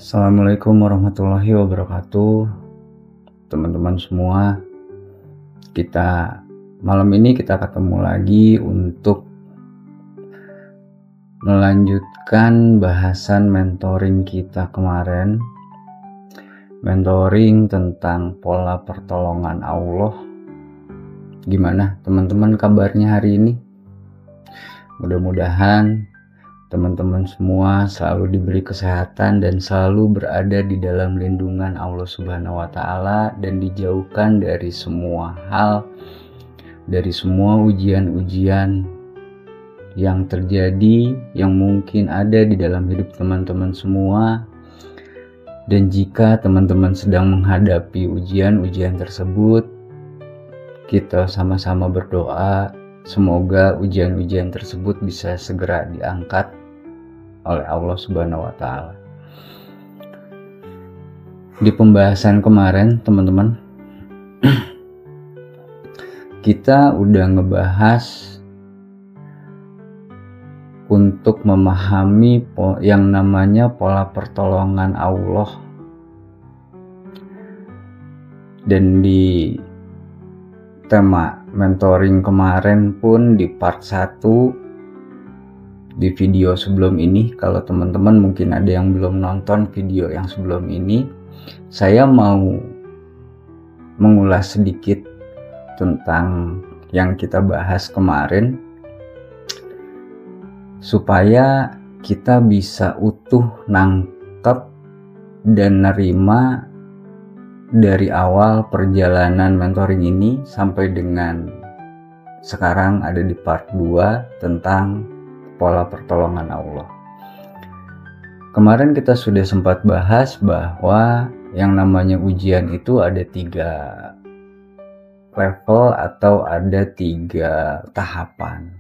Assalamualaikum warahmatullahi wabarakatuh. Teman-teman semua, malam ini kita ketemu lagi untuk melanjutkan bahasan mentoring kita kemarin. Mentoring tentang pola pertolongan Allah. Gimana teman-teman kabarnya hari ini? Mudah-mudahan teman-teman semua selalu diberi kesehatan dan selalu berada di dalam lindungan Allah Subhanahu wa Ta'ala dan dijauhkan dari semua hal, dari semua ujian-ujian yang terjadi, yang mungkin ada di dalam hidup teman-teman semua. Dan jika teman-teman sedang menghadapi ujian-ujian tersebut, kita sama-sama berdoa semoga ujian-ujian tersebut bisa segera diangkat oleh Allah Subhanahu wa Ta'ala. Di pembahasan kemarin, teman-teman, kita udah ngebahas untuk memahami yang namanya pola pertolongan Allah. Dan di tema mentoring kemarin pun di part 1 di video sebelum ini, kalau teman-teman mungkin ada yang belum nonton video yang sebelum ini, saya mau mengulas sedikit tentang yang kita bahas kemarin supaya kita bisa utuh nangkep dan nerima dari awal perjalanan mentoring ini sampai dengan sekarang ada di part 2 tentang pola pertolongan Allah. Kemarin kita sudah sempat bahas bahwa yang namanya ujian itu ada 3 level atau ada 3 tahapan.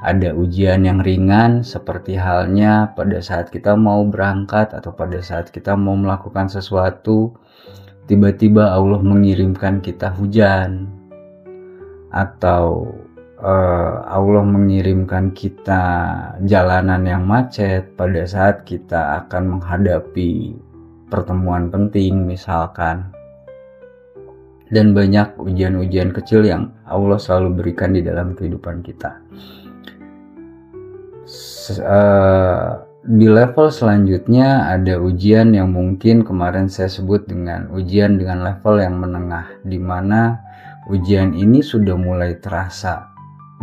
Ada ujian yang ringan seperti halnya pada saat kita mau berangkat atau pada saat kita mau melakukan sesuatu, tiba-tiba Allah mengirimkan kita hujan, atau Allah mengirimkan kita jalanan yang macet pada saat kita akan menghadapi pertemuan penting misalkan. Dan banyak ujian-ujian kecil yang Allah selalu berikan di dalam kehidupan kita. Di level selanjutnya ada ujian yang mungkin kemarin saya sebut dengan ujian dengan level yang menengah, di mana ujian ini sudah mulai terasa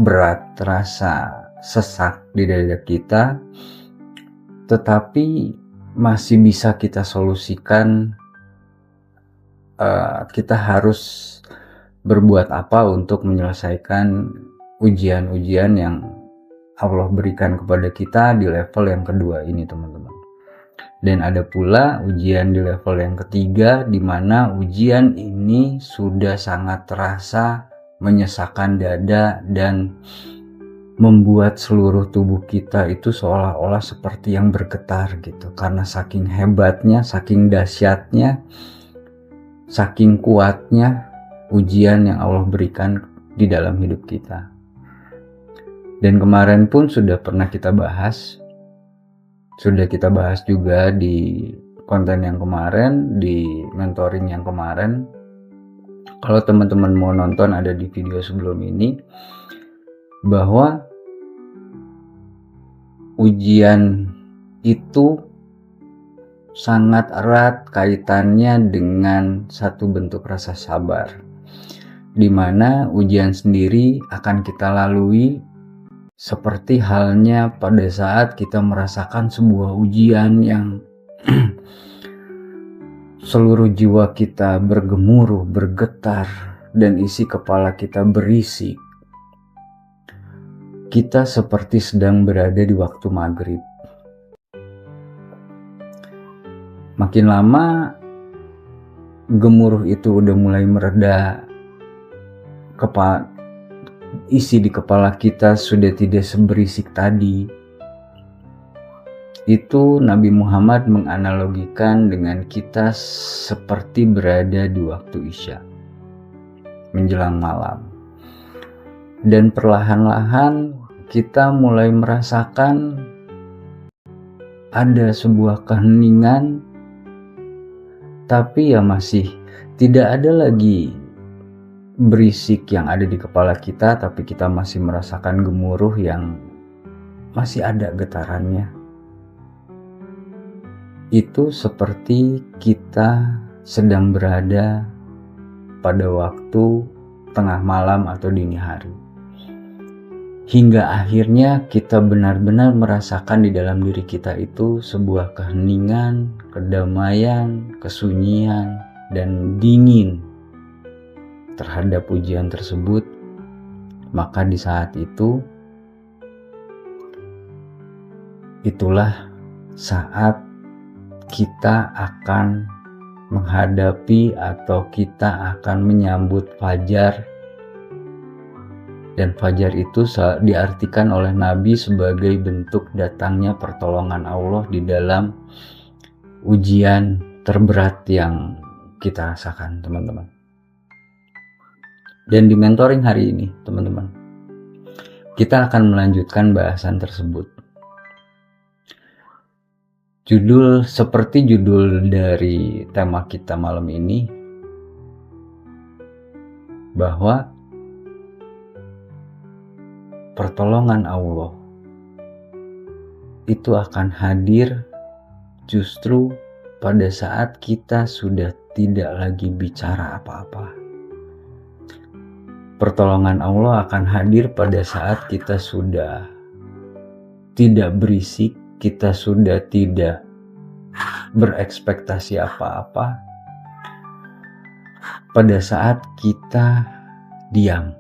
berat, terasa sesak di dada kita, tetapi masih bisa kita solusikan. Kita harus berbuat apa untuk menyelesaikan ujian-ujian yang Allah berikan kepada kita di level yang kedua ini, teman-teman. Dan ada pula ujian di level yang ketiga, di mana ujian ini sudah sangat terasa menyesakkan dada dan membuat seluruh tubuh kita itu seolah-olah seperti yang bergetar gitu, karena saking hebatnya, saking dahsyatnya, saking kuatnya ujian yang Allah berikan di dalam hidup kita. Dan kemarin pun sudah pernah kita bahas, sudah kita bahas juga di konten yang kemarin, di mentoring yang kemarin. Kalau teman-teman mau nonton ada di video sebelum ini, bahwa ujian itu sangat erat kaitannya dengan satu bentuk rasa sabar, di mana ujian sendiri akan kita lalui seperti halnya pada saat kita merasakan sebuah ujian yang seluruh jiwa kita bergemuruh, bergetar, dan isi kepala kita berisik. Kita seperti sedang berada di waktu maghrib. Makin lama gemuruh itu udah mulai mereda, isi di kepala kita sudah tidak seberisik tadi. Itu Nabi Muhammad menganalogikan dengan kita seperti berada di waktu Isya menjelang malam. Dan perlahan-lahan kita mulai merasakan ada sebuah keheningan, tapi ya masih tidak ada lagi berisik yang ada di kepala kita, tapi kita masih merasakan gemuruh yang masih ada getarannya. Itu seperti kita sedang berada pada waktu tengah malam atau dini hari. Hingga akhirnya kita benar-benar merasakan di dalam diri kita itu sebuah keheningan, kedamaian, kesunyian, dan dingin terhadap ujian tersebut. Maka di saat itu, itulah saat kita akan menghadapi atau kita akan menyambut fajar. Dan fajar itu diartikan oleh Nabi sebagai bentuk datangnya pertolongan Allah di dalam ujian terberat yang kita rasakan, teman-teman. Dan di mentoring hari ini, teman-teman, kita akan melanjutkan bahasan tersebut. Seperti judul dari tema kita malam ini, bahwa pertolongan Allah itu akan hadir justru pada saat kita sudah tidak lagi bicara apa-apa. Pertolongan Allah akan hadir pada saat kita sudah tidak berisik, kita sudah tidak berekspektasi apa-apa, pada saat kita diam.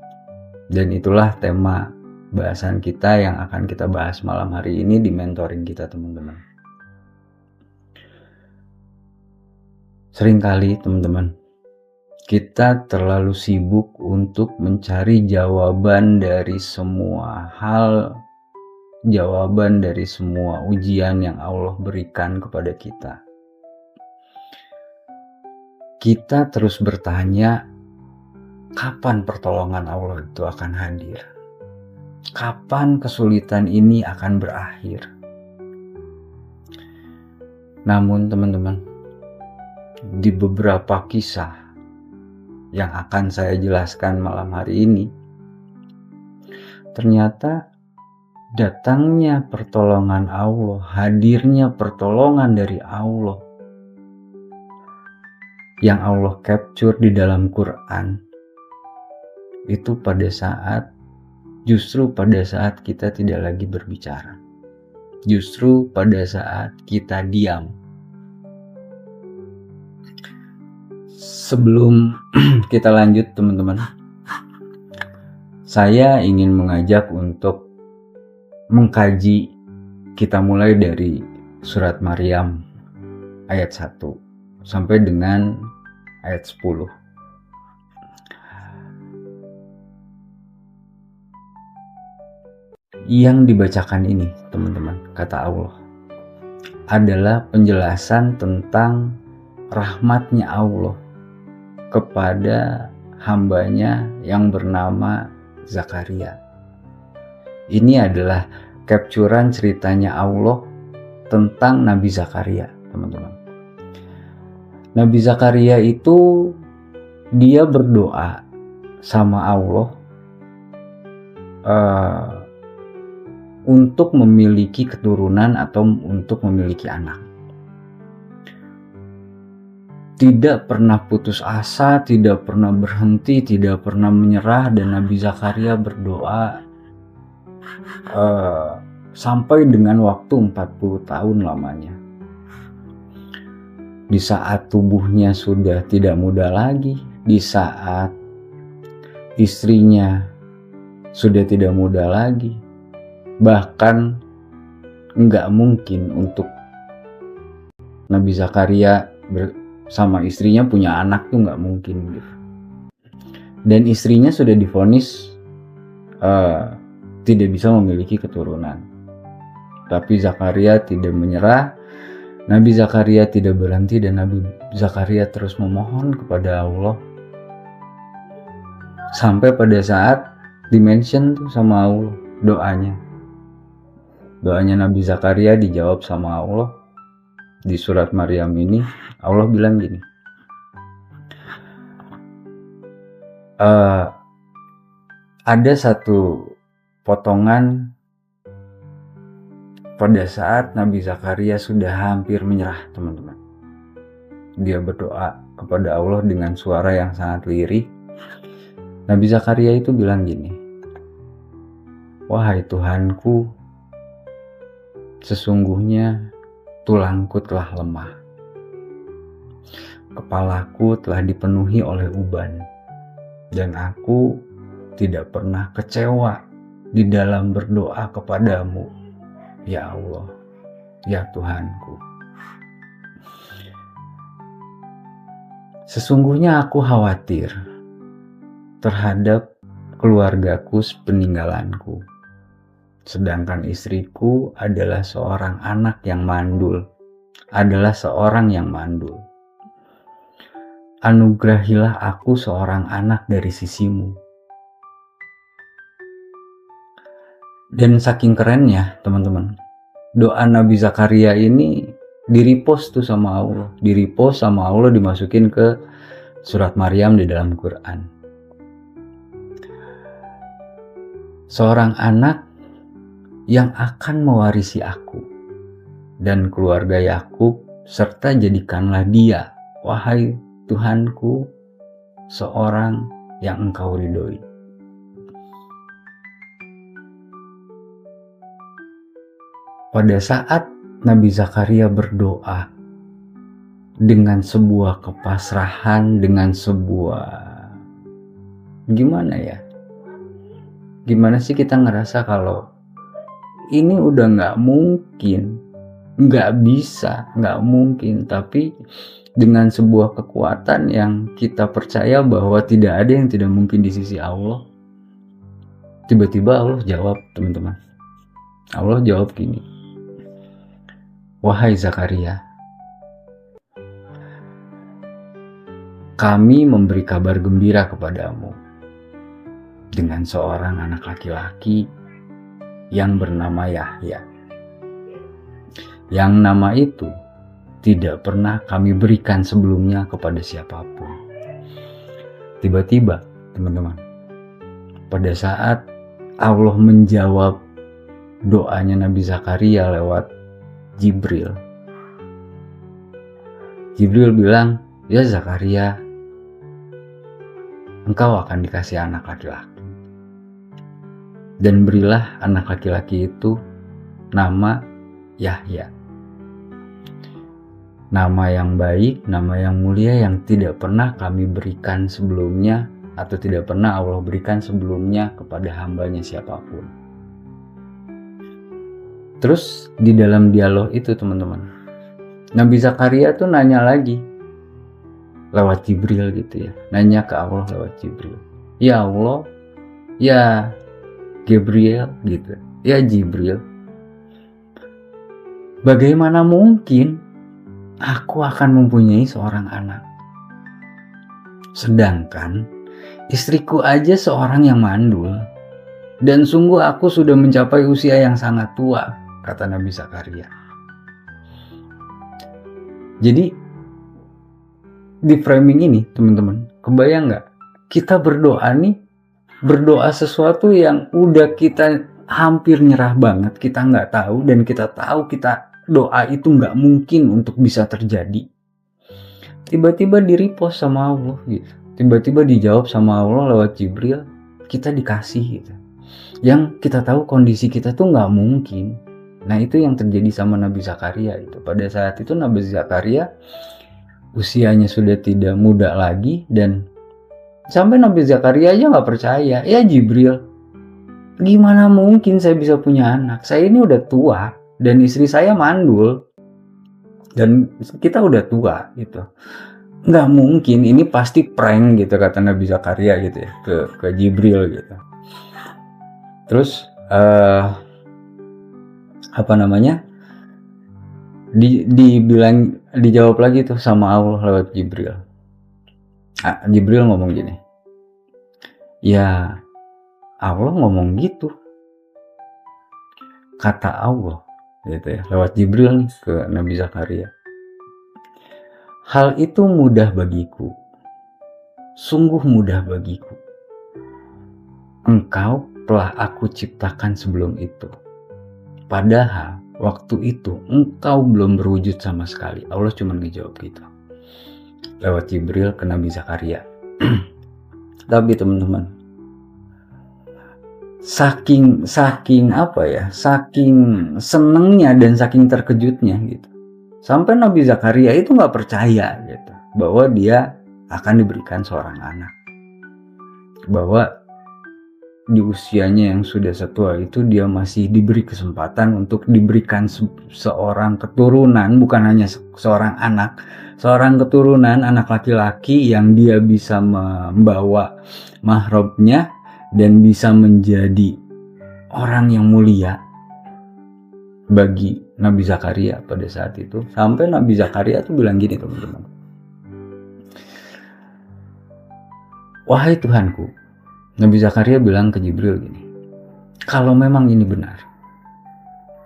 Dan itulah tema bahasan kita yang akan kita bahas malam hari ini di mentoring kita, teman-teman. Seringkali, teman-teman, kita terlalu sibuk untuk mencari jawaban dari semua hal, jawaban dari semua ujian yang Allah berikan kepada kita. Kita terus bertanya, kapan pertolongan Allah itu akan hadir? Kapan kesulitan ini akan berakhir? Namun, teman-teman, di beberapa kisah yang akan saya jelaskan malam hari ini, ternyata datangnya pertolongan Allah, hadirnya pertolongan dari Allah yang Allah capture di dalam Quran, itu justru pada saat kita tidak lagi berbicara, justru pada saat kita diam. Sebelum kita lanjut, teman-teman, saya ingin mengajak untuk mengkaji. Kita mulai dari surat Maryam ayat 1 sampai dengan ayat 10. Yang dibacakan ini, teman-teman, kata Allah, adalah penjelasan tentang rahmatnya Allah kepada hambanya yang bernama Zakaria. Ini adalah capturan ceritanya Allah tentang Nabi Zakaria, teman-teman. Nabi Zakaria itu dia berdoa sama Allah untuk memiliki keturunan atau untuk memiliki anak. Tidak pernah putus asa, tidak pernah berhenti, tidak pernah menyerah, dan Nabi Zakaria berdoa sampai dengan waktu 40 tahun lamanya. Di saat tubuhnya sudah tidak muda lagi, di saat istrinya sudah tidak muda lagi, bahkan nggak mungkin untuk Nabi Zakaria sama istrinya punya anak tuh nggak mungkin gitu. Dan istrinya sudah divonis tidak bisa memiliki keturunan. Tapi Zakaria tidak menyerah, Nabi Zakaria tidak berhenti, dan Nabi Zakaria terus memohon kepada Allah. Sampai pada saat dimention tuh sama Allah doanya. Doanya Nabi Zakaria dijawab sama Allah. Di surat Maryam ini Allah bilang gini, ada satu potongan pada saat Nabi Zakaria sudah hampir menyerah, teman-teman. Dia berdoa kepada Allah dengan suara yang sangat lirih. Nabi Zakaria itu bilang gini, "Wahai Tuhanku, sesungguhnya tulangku telah lemah. Kepalaku telah dipenuhi oleh uban. Dan aku tidak pernah kecewa di dalam berdoa kepadamu, ya Allah, ya Tuhanku. Sesungguhnya aku khawatir terhadap keluargaku sepeninggalanku. Sedangkan istriku adalah seorang anak yang mandul, adalah seorang yang mandul. Anugerahilah aku seorang anak dari sisimu." Dan saking kerennya, teman-teman, doa Nabi Zakaria ini di-repost tuh sama Allah, di-repost sama Allah, dimasukin ke surat Maryam di dalam Quran. Seorang anak yang akan mewarisi aku dan keluarga Yakub, serta jadikanlah dia, wahai Tuhanku, seorang yang Engkau ridhoi. Pada saat Nabi Zakaria berdoa dengan sebuah kepasrahan, dengan sebuah gimana sih kita ngerasa kalau ini udah gak mungkin, gak bisa, gak mungkin, tapi dengan sebuah kekuatan yang kita percaya bahwa tidak ada yang tidak mungkin di sisi Allah, tiba-tiba Allah jawab, teman-teman. Allah jawab gini, "Wahai Zakaria, kami memberi kabar gembira kepadamu dengan seorang anak laki-laki yang bernama Yahya. Yang nama itu tidak pernah kami berikan sebelumnya kepada siapapun." Tiba-tiba, teman-teman, pada saat Allah menjawab doanya Nabi Zakaria lewat Jibril bilang, "Ya Zakaria, engkau akan dikasih anak laki-laki. Dan berilah anak laki-laki itu nama Yahya. Nama yang baik, nama yang mulia yang tidak pernah kami berikan sebelumnya, atau tidak pernah Allah berikan sebelumnya kepada hambanya siapapun." Terus di dalam dialog itu, teman-teman, Nabi Zakaria tuh nanya lagi lewat Jibril gitu ya, nanya ke Allah lewat Jibril, "Ya Allah, ya Gabriel gitu, ya Jibril, bagaimana mungkin aku akan mempunyai seorang anak, sedangkan istriku aja seorang yang mandul, dan sungguh aku sudah mencapai usia yang sangat tua," kata Nabi Zakaria. Jadi di framing ini, teman-teman, kebayang nggak? Kita berdoa sesuatu yang udah kita hampir nyerah banget, kita nggak tahu, dan kita tahu kita doa itu nggak mungkin untuk bisa terjadi. Tiba-tiba di-repost sama Allah gitu. Tiba-tiba dijawab sama Allah lewat Jibril, kita dikasih gitu. Yang kita tahu kondisi kita tuh nggak mungkin. Nah, itu yang terjadi sama Nabi Zakaria itu. Pada saat itu Nabi Zakaria usianya sudah tidak muda lagi, dan sampai Nabi Zakaria aja nggak percaya. "Ya Jibril, gimana mungkin saya bisa punya anak? Saya ini udah tua dan istri saya mandul dan kita udah tua gitu. Nggak mungkin, ini pasti prank," gitu kata Nabi Zakaria gitu ya ke Jibril gitu. Terus dijawab lagi tuh sama Allah lewat Jibril. Jibril ngomong gini, "Ya Allah ngomong gitu kata Allah gitu ya, lewat Jibril nih ke Nabi Zakaria. Hal itu mudah bagiku, sungguh mudah bagiku. Engkau telah aku ciptakan sebelum itu. Padahal waktu itu engkau belum berwujud sama sekali. Allah cuma ngejawab gitu. Lewat Jibril ke Nabi Zakaria. Tapi teman-teman, saking senengnya dan saking terkejutnya gitu, sampai Nabi Zakaria itu nggak percaya gitu bahwa dia akan diberikan seorang anak, bahwa di usianya yang sudah setua itu dia masih diberi kesempatan untuk diberikan seorang keturunan, bukan hanya seorang anak, seorang keturunan, anak laki-laki yang dia bisa membawa mahrabnya dan bisa menjadi orang yang mulia bagi Nabi Zakaria pada saat itu. Sampai Nabi Zakaria tuh bilang gini teman-teman, wahai Tuhanku, Nabi Zakaria bilang ke Jibril gini, kalau memang ini benar,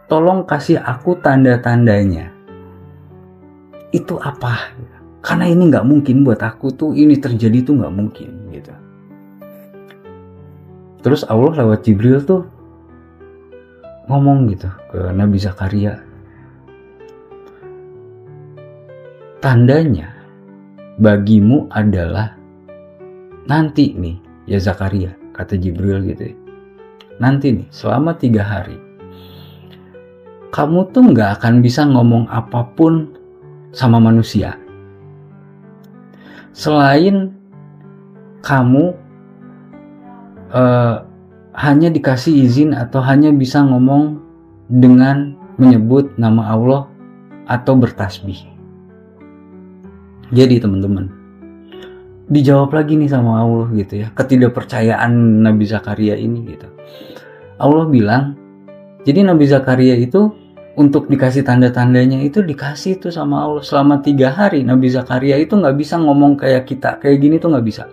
tolong kasih aku tanda-tandanya. Itu apa? Karena ini nggak mungkin buat aku tuh, ini terjadi tuh nggak mungkin gitu. Terus Allah lewat Jibril tuh ngomong gitu ke Nabi Zakaria, tandanya bagimu adalah nanti nih ya Zakaria, kata Jibril gitu ya, nanti nih selama 3 hari kamu tuh gak akan bisa ngomong apapun sama manusia selain kamu hanya dikasih izin atau hanya bisa ngomong dengan menyebut nama Allah atau bertasbih. Jadi teman-teman, dijawab lagi nih sama Allah gitu ya, ketidakpercayaan Nabi Zakaria ini gitu. Allah bilang, jadi Nabi Zakaria itu untuk dikasih tanda-tandanya itu dikasih tuh sama Allah selama 3 hari. Nabi Zakaria itu nggak bisa ngomong kayak kita, kayak gini tuh nggak bisa.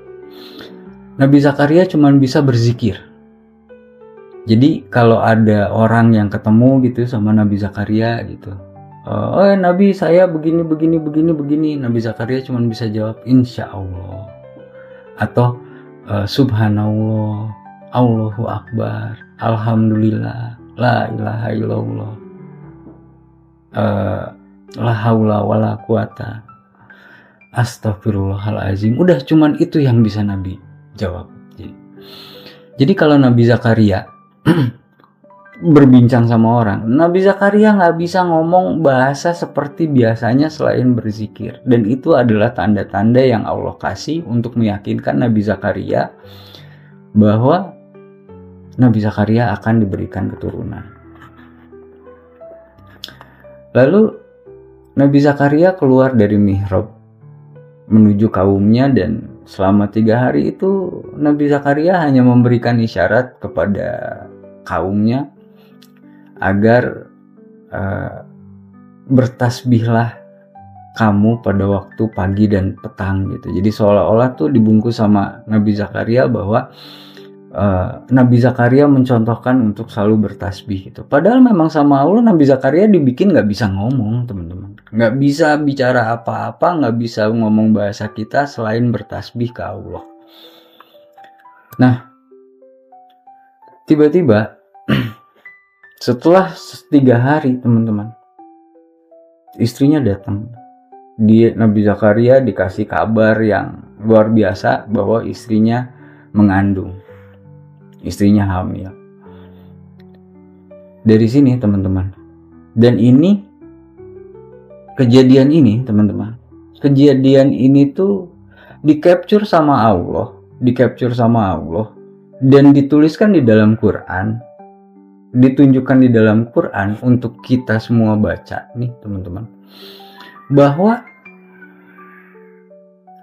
Nabi Zakaria cuma bisa berzikir. Jadi kalau ada orang yang ketemu gitu sama Nabi Zakaria gitu, oh Nabi saya begini, Nabi Zakaria cuma bisa jawab insya Allah atau subhanallah, Allahu Akbar, alhamdulillah, la ilaha illallah, la haula wala quwata, astagfirullahalazim. Udah cuman itu yang bisa Nabi jawab. Jadi kalau Nabi Zakaria berbincang sama orang, Nabi Zakaria nggak bisa ngomong bahasa seperti biasanya selain berzikir, dan itu adalah tanda-tanda yang Allah kasih untuk meyakinkan Nabi Zakaria bahwa Nabi Zakaria akan diberikan keturunan. Lalu Nabi Zakaria keluar dari mihrab menuju kaumnya, dan selama 3 hari itu Nabi Zakaria hanya memberikan isyarat kepada kaumnya agar bertasbihlah kamu pada waktu pagi dan petang gitu. Jadi seolah-olah tuh dibungkus sama Nabi Zakaria bahwa Nabi Zakaria mencontohkan untuk selalu bertasbih gitu. Padahal memang sama Allah Nabi Zakaria dibikin nggak bisa ngomong teman-teman, nggak bisa bicara apa-apa, nggak bisa ngomong bahasa kita selain bertasbih ke Allah. Nah, tiba-tiba setelah 3 hari teman-teman, istrinya datang. Nabi Zakaria dikasih kabar yang luar biasa bahwa istrinya mengandung, istrinya hamil. Dari sini teman-teman, dan ini kejadian ini teman-teman, kejadian ini tuh di-capture sama Allah, dan dituliskan di dalam Quran, ditunjukkan di dalam Quran untuk kita semua baca nih teman-teman, bahwa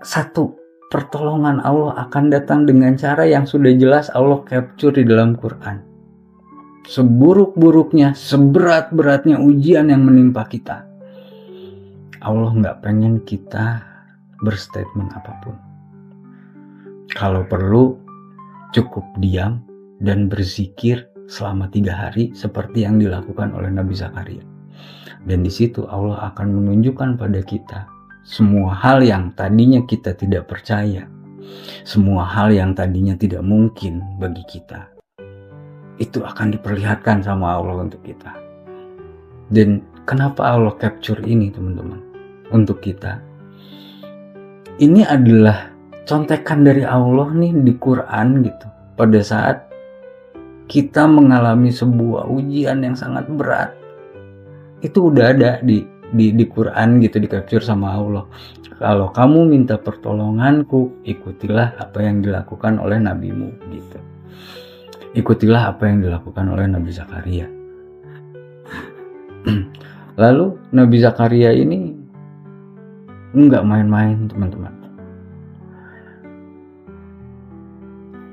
satu pertolongan Allah akan datang dengan cara yang sudah jelas Allah capture di dalam Quran. Seburuk-buruknya, seberat-beratnya ujian yang menimpa kita, Allah nggak pengen kita berstatement apapun. Kalau perlu cukup diam dan berzikir selama 3 hari seperti yang dilakukan oleh Nabi Zakaria. Dan di situ Allah akan menunjukkan pada kita semua hal yang tadinya kita tidak percaya, semua hal yang tadinya tidak mungkin bagi kita, itu akan diperlihatkan sama Allah untuk kita. Dan kenapa Allah capture ini teman-teman untuk kita? Ini adalah contekan dari Allah nih di Quran gitu. Pada saat kita mengalami sebuah ujian yang sangat berat, itu udah ada di Quran gitu, di capture sama Allah. Kalau kamu minta pertolonganku, ikutilah apa yang dilakukan oleh nabimu gitu. Ikutilah apa yang dilakukan oleh Nabi Zakaria. Lalu Nabi Zakaria ini enggak main-main teman-teman.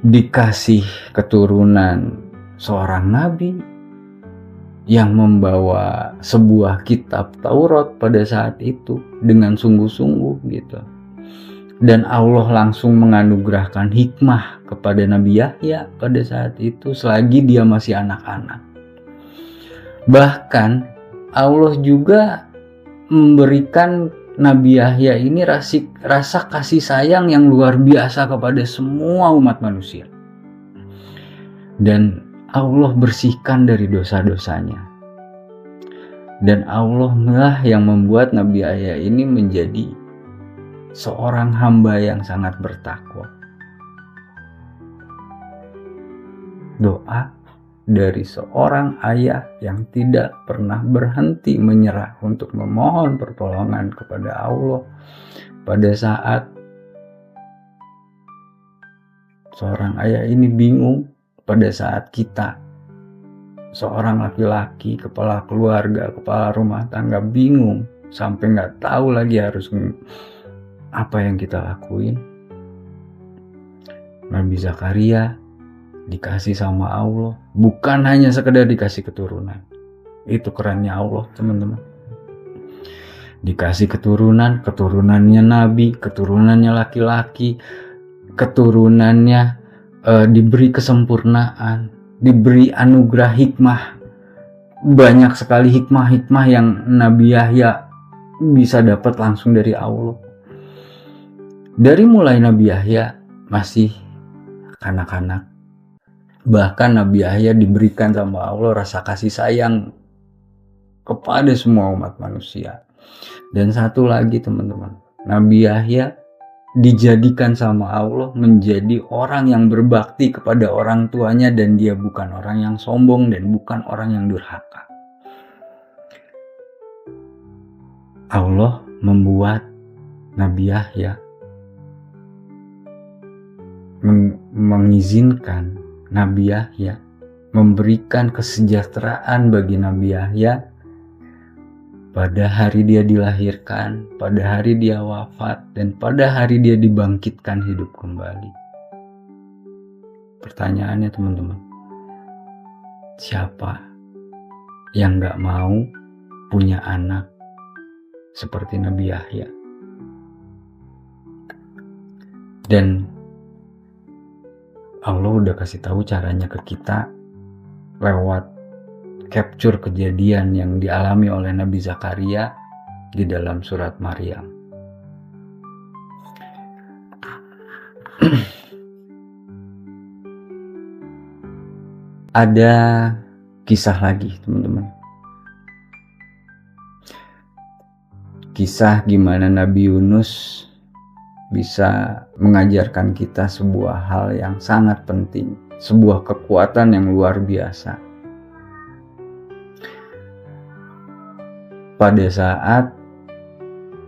Dikasih keturunan seorang nabi yang membawa sebuah kitab Taurat pada saat itu dengan sungguh-sungguh gitu. Dan Allah langsung menganugerahkan hikmah kepada Nabi Yahya pada saat itu selagi dia masih anak-anak. Bahkan Allah juga memberikan Nabi Yahya ini rasa kasih sayang yang luar biasa kepada semua umat manusia. Dan Allah bersihkan dari dosa-dosanya. Dan Allah lah yang membuat Nabi Yahya ini menjadi seorang hamba yang sangat bertakwa. Doa dari seorang ayah yang tidak pernah berhenti menyerah untuk memohon pertolongan kepada Allah pada saat seorang ayah ini bingung, pada saat kita seorang laki-laki, kepala keluarga, kepala rumah tangga bingung sampai nggak tahu lagi harus apa yang kita lakuin. Nabi Zakaria dikasih sama Allah, bukan hanya sekedar dikasih keturunan. Itu kerennya Allah teman-teman. Dikasih keturunan, keturunannya nabi, keturunannya laki-laki, keturunannya diberi kesempurnaan, diberi anugerah hikmah. Banyak sekali hikmah-hikmah yang Nabi Yahya bisa dapat langsung dari Allah. Dari mulai Nabi Yahya masih kanak-kanak, bahkan Nabi Yahya diberikan sama Allah rasa kasih sayang kepada semua umat manusia. Dan satu lagi teman-teman, Nabi Yahya dijadikan sama Allah menjadi orang yang berbakti kepada orang tuanya, dan dia bukan orang yang sombong dan bukan orang yang durhaka. Allah membuat Nabi Yahya mengizinkan Nabi Yahya, memberikan kesejahteraan bagi Nabi Yahya pada hari dia dilahirkan, pada hari dia wafat, dan pada hari dia dibangkitkan hidup kembali. Pertanyaannya teman-teman, siapa yang gak mau punya anak seperti Nabi Yahya? Dan Allah udah kasih tahu caranya ke kita lewat capture kejadian yang dialami oleh Nabi Zakaria di dalam surat Maryam. Ada kisah lagi teman-teman. Kisah gimana Nabi Yunus bisa mengajarkan kita sebuah hal yang sangat penting, sebuah kekuatan yang luar biasa. Pada saat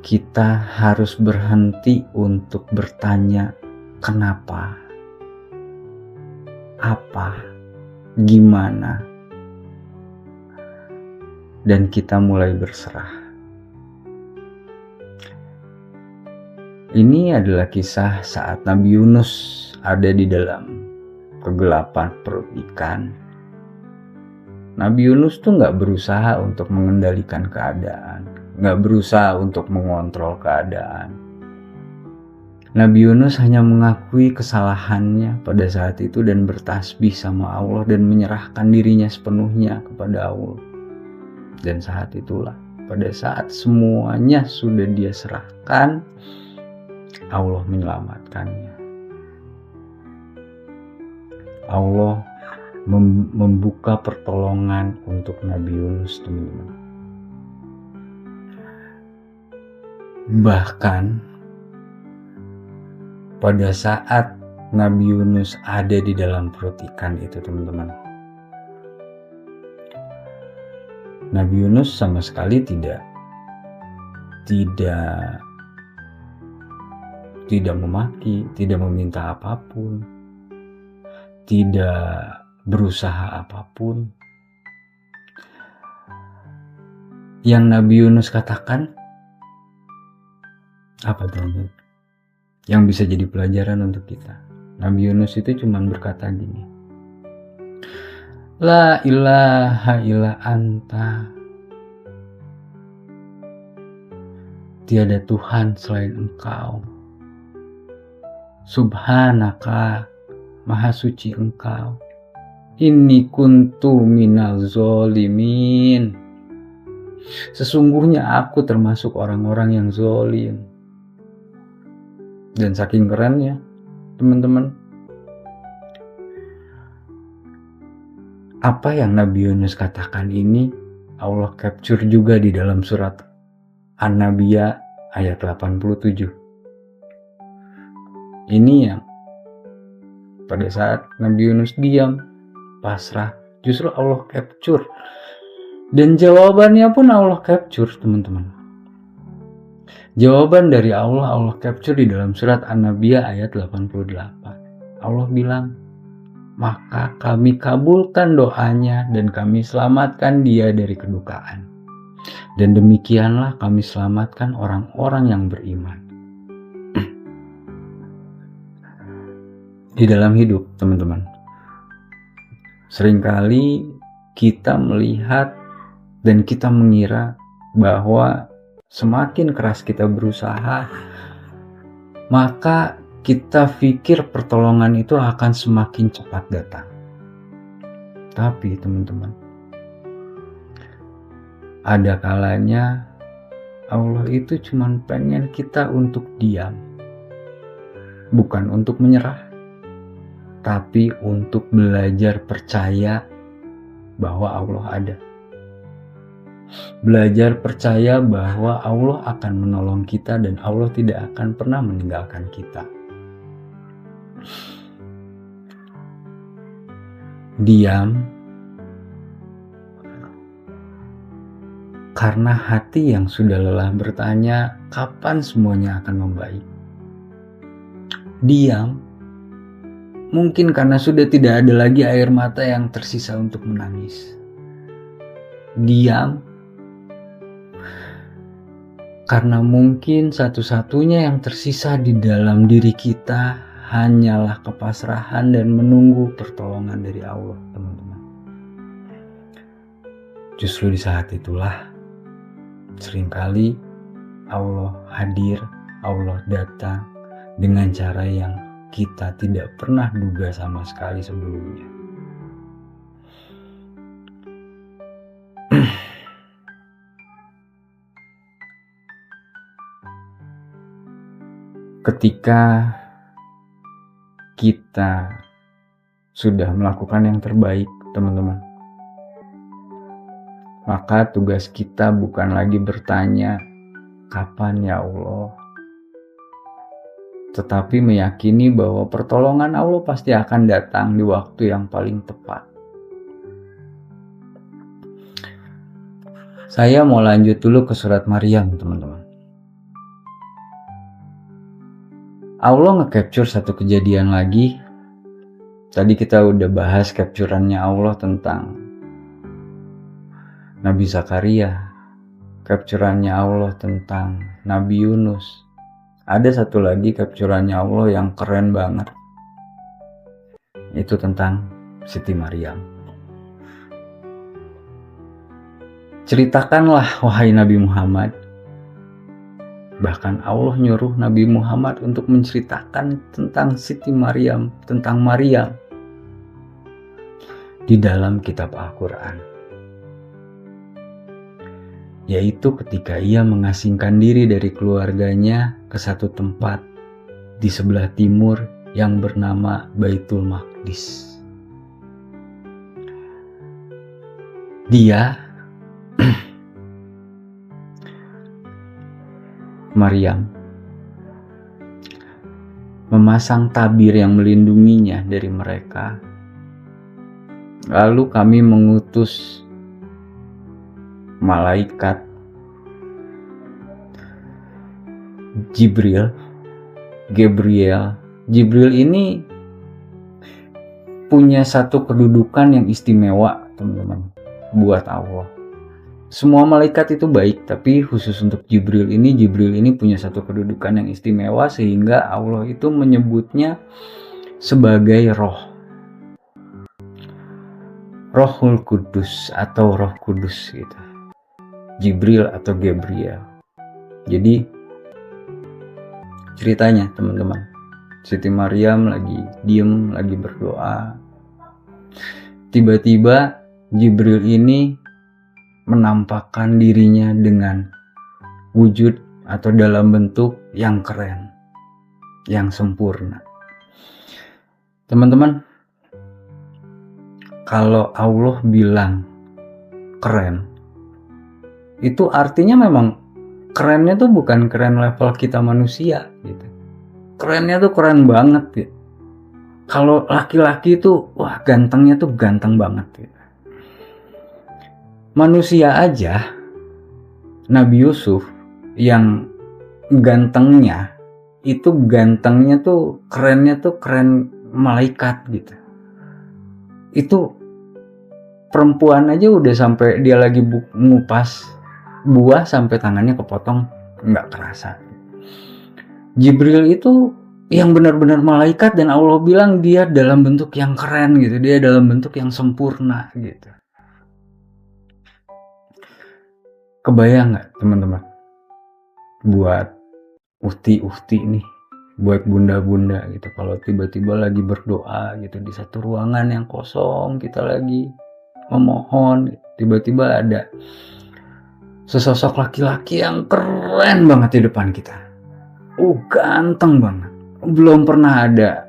kita harus berhenti untuk bertanya kenapa, apa, gimana, dan kita mulai berserah. Ini adalah kisah saat Nabi Yunus ada di dalam kegelapan perut ikan. Nabi Yunus tuh gak berusaha untuk mengendalikan keadaan, gak berusaha untuk mengontrol keadaan. Nabi Yunus hanya mengakui kesalahannya pada saat itu dan bertasbih sama Allah dan menyerahkan dirinya sepenuhnya kepada Allah. Dan saat itulah, pada saat semuanya sudah dia serahkan, Allah menyelamatkannya. Allah membuka pertolongan untuk Nabi Yunus, teman-teman. Bahkan pada saat Nabi Yunus ada di dalam perut ikan itu, teman-teman, Nabi Yunus sama sekali tidak memaki, tidak meminta apapun, tidak berusaha apapun. Yang Nabi Yunus katakan apa, teman-teman? Yang bisa jadi pelajaran untuk kita. Nabi Yunus itu cuma berkata gini, La ilaha illa anta, tiada Tuhan selain Engkau. Subhanaka, maha suci Engkau. Inni kuntu minal zolimin, sesungguhnya aku termasuk orang-orang yang zolim. Dan saking kerennya, teman-teman, apa yang Nabi Yunus katakan ini Allah capture juga di dalam surat An-Nabiyah ayat 87. Ini yang pada saat Nabi Yunus diam, pasrah, justru Allah capture. Dan jawabannya pun Allah capture, teman-teman. Jawaban dari Allah capture di dalam surat An-Nabiyah ayat 88. Allah bilang, maka kami kabulkan doanya dan kami selamatkan dia dari kedukaan. Dan demikianlah kami selamatkan orang-orang yang beriman. Di dalam hidup, teman-teman, seringkali kita melihat dan kita mengira bahwa semakin keras kita berusaha, maka kita pikir pertolongan itu akan semakin cepat datang. Tapi teman-teman, ada kalanya Allah itu cuma pengen kita untuk diam. Bukan untuk menyerah, tapi untuk belajar percaya bahwa Allah ada. Belajar percaya bahwa Allah akan menolong kita dan Allah tidak akan pernah meninggalkan kita. Diam karena hati yang sudah lelah bertanya kapan semuanya akan membaik. Diam mungkin karena sudah tidak ada lagi air mata yang tersisa untuk menangis. Diam karena mungkin satu-satunya yang tersisa di dalam diri kita hanyalah kepasrahan dan menunggu pertolongan dari Allah, teman-teman. Justru di saat itulah seringkali Allah hadir, Allah datang dengan cara yang kita tidak pernah duga sama sekali sebelumnya. Ketika kita sudah melakukan yang terbaik, teman-teman, maka tugas kita bukan lagi bertanya, kapan ya Allah? Tetapi meyakini bahwa pertolongan Allah pasti akan datang di waktu yang paling tepat. Saya mau lanjut dulu ke surat Maryam, teman-teman. Allah nge-capture satu kejadian lagi. Tadi kita udah bahas capturannya Allah tentang Nabi Zakaria, capturannya Allah tentang Nabi Yunus. Ada satu lagi capturannya Allah yang keren banget. Itu tentang Siti Maryam. Ceritakanlah wahai Nabi Muhammad Bahkan Allah nyuruh Nabi Muhammad untuk menceritakan tentang Siti Maryam, tentang Maryam di dalam kitab Al-Quran. Yaitu ketika ia mengasingkan diri dari keluarganya ke satu tempat di sebelah timur yang bernama Baitul Maqdis. Dia, Maryam, memasang tabir yang melindunginya dari mereka. Lalu kami mengutus malaikat Jibril ini punya satu kedudukan yang istimewa, teman-teman, buat Allah. Semua malaikat itu baik, tapi khusus untuk Jibril ini punya satu kedudukan yang istimewa, sehingga Allah itu menyebutnya sebagai Rohul Kudus atau Roh Kudus gitu. Jibril atau Gabriel. Jadi ceritanya, teman-teman, Siti Maryam lagi diem, lagi berdoa. Tiba-tiba Jibril ini menampakkan dirinya dengan wujud atau dalam bentuk yang keren, yang sempurna. Teman-teman, kalau Allah bilang keren, itu artinya memang kerennya tuh bukan keren level kita manusia gitu. Kerennya tuh keren banget gitu. Kalau laki-laki itu wah gantengnya tuh ganteng banget gitu. Manusia aja, Nabi Yusuf yang gantengnya tuh kerennya tuh keren malaikat gitu. Itu perempuan aja udah sampai dia lagi ngupas buah sampai tangannya kepotong nggak kerasa. Jibril itu yang benar-benar malaikat dan Allah bilang dia dalam bentuk yang keren gitu, dia dalam bentuk yang sempurna gitu. Kebayang nggak teman-teman? Buat uhti nih, buat bunda-bunda gitu, kalau tiba-tiba lagi berdoa gitu di satu ruangan yang kosong, kita lagi memohon, tiba-tiba ada sesosok laki-laki yang keren banget di depan kita. Ganteng banget. Belum pernah ada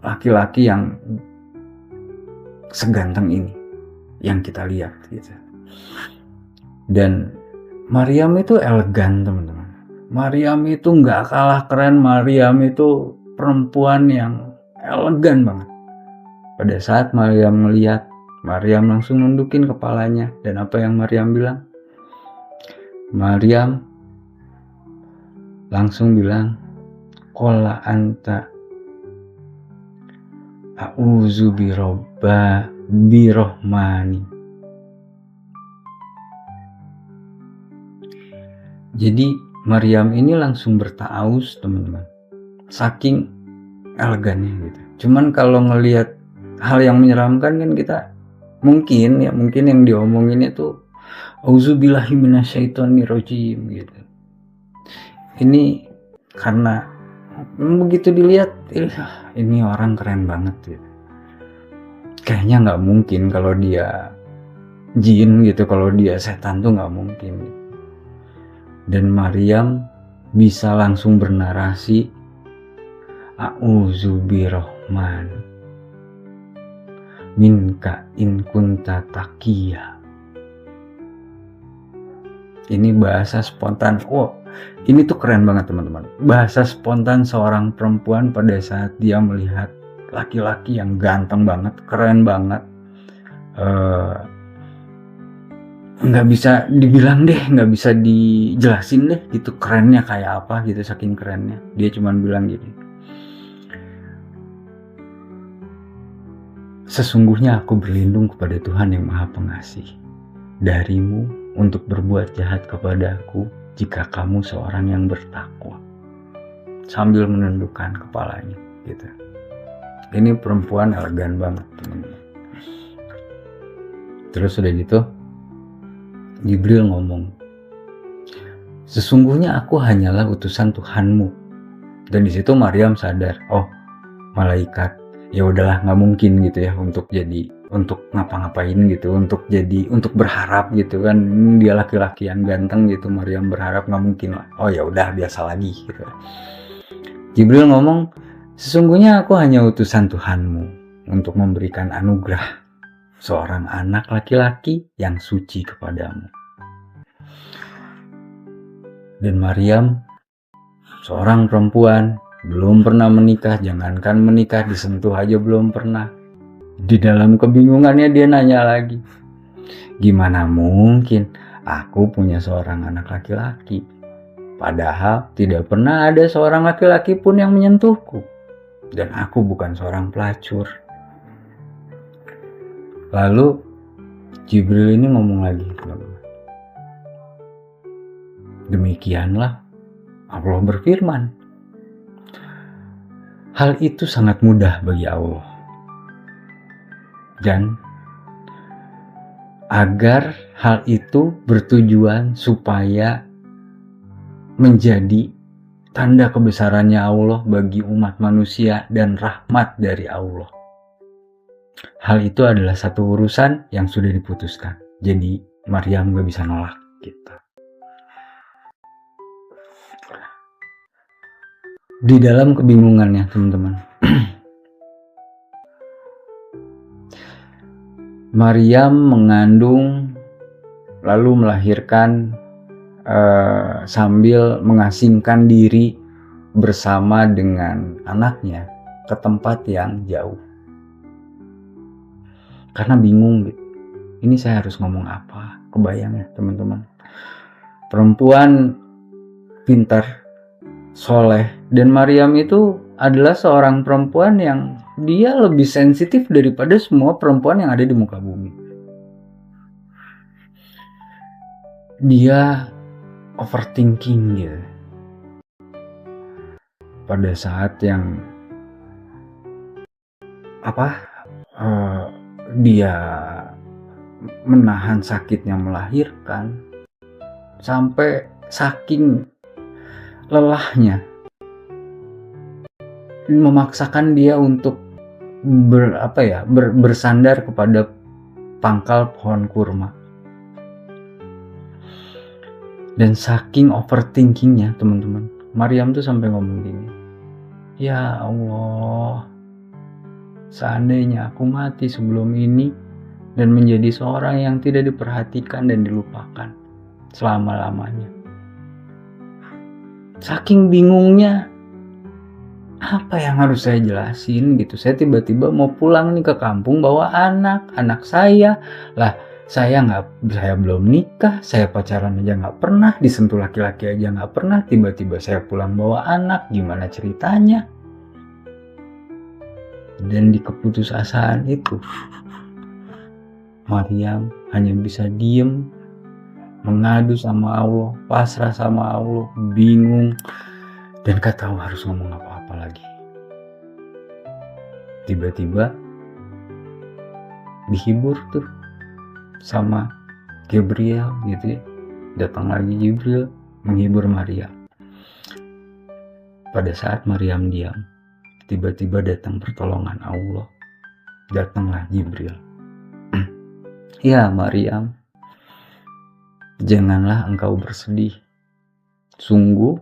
laki-laki yang seganteng ini yang kita lihat gitu. Dan Maryam itu elegan, teman-teman. Maryam itu nggak kalah keren. Maryam itu perempuan yang elegan banget. Pada saat Maryam melihat, Maryam langsung nundukin kepalanya. Dan apa yang Maryam bilang? Maryam langsung bilang, Qala anta a'udzu birahmani. Jadi Maryam ini langsung bertaus, teman-teman, saking elegannya gitu. Cuman kalau ngelihat hal yang menyeramkan kan kita mungkin yang diomongin itu auzubillahi minasyaitonirrajim gitu. Ini karena begitu dilihat ini orang keren banget gitu. Kayaknya nggak mungkin kalau dia jin gitu, kalau dia setan tuh nggak mungkin gitu. Dan Maryam bisa langsung bernarasi a'udzu birahman minka in kunta taqiyya. Ini bahasa spontan. Ini tuh keren banget, teman-teman. Bahasa spontan seorang perempuan pada saat dia melihat laki-laki yang ganteng banget, keren banget. Nggak bisa dibilang deh, nggak bisa dijelasin deh gitu kerennya kayak apa gitu, saking kerennya. Dia cuman bilang gini, sesungguhnya aku berlindung kepada Tuhan yang Maha Pengasih darimu untuk berbuat jahat kepadaku jika kamu seorang yang bertakwa, sambil menundukkan kepalanya gitu. Ini perempuan elegan banget, teman-teman. Terus udah gitu Jibril ngomong, sesungguhnya aku hanyalah utusan Tuhanmu. Dan di situ Maryam sadar, oh malaikat, ya udahlah nggak mungkin gitu ya untuk ngapa-ngapain gitu, untuk berharap gitu kan, dia laki-laki yang ganteng gitu, Maryam berharap nggak mungkin lah. Oh ya udah biasa lagi gitu. Jibril ngomong, sesungguhnya aku hanya utusan Tuhanmu untuk memberikan anugerah seorang anak laki-laki yang suci kepadamu. Dan Maryam, seorang perempuan, belum pernah menikah, jangankan menikah, disentuh aja belum pernah. Di dalam kebingungannya dia nanya lagi, gimana mungkin aku punya seorang anak laki-laki? Padahal tidak pernah ada seorang laki-laki pun yang menyentuhku. Dan aku bukan seorang pelacur. Lalu Jibril ini ngomong lagi, demikianlah Allah berfirman, hal itu sangat mudah bagi Allah. Dan agar hal itu bertujuan supaya menjadi tanda kebesarannya Allah bagi umat manusia dan rahmat dari Allah. Hal itu adalah satu urusan yang sudah diputuskan. Jadi Maryam gak bisa nolak gitu. Di dalam kebingungannya teman-teman, Maryam mengandung lalu melahirkan sambil mengasingkan diri bersama dengan anaknya ke tempat yang jauh. Karena bingung gitu, ini saya harus ngomong apa? Kebayang ya teman-teman, perempuan pintar, soleh, dan Maryam itu adalah seorang perempuan yang dia lebih sensitif daripada semua perempuan yang ada di muka bumi. Dia overthinking gitu. Pada saat yang dia menahan sakitnya melahirkan, sampai saking lelahnya memaksakan dia untuk bersandar kepada pangkal pohon kurma. Dan saking overthinkingnya teman-teman, Maryam tuh sampai ngomong gini, ya Allah, seandainya aku mati sebelum ini dan menjadi seorang yang tidak diperhatikan dan dilupakan selama-lamanya. Saking bingungnya, apa yang harus saya jelasin gitu. Saya tiba-tiba mau pulang nih ke kampung bawa anak saya. Lah, saya belum nikah, saya pacaran aja nggak pernah, disentuh laki-laki aja nggak pernah, tiba-tiba saya pulang bawa anak, gimana ceritanya? Dan di keputusasaan itu, Maryam hanya bisa diem, mengadu sama Allah, pasrah sama Allah, bingung, dan gak tahu harus ngomong apa-apa lagi. Tiba-tiba dihibur tuh sama Gabriel gitu ya. Datang lagi Jibril menghibur Maryam. Pada saat Maryam diam, tiba-tiba datang pertolongan Allah. Datanglah Jibril. Ya Maryam, janganlah engkau bersedih. Sungguh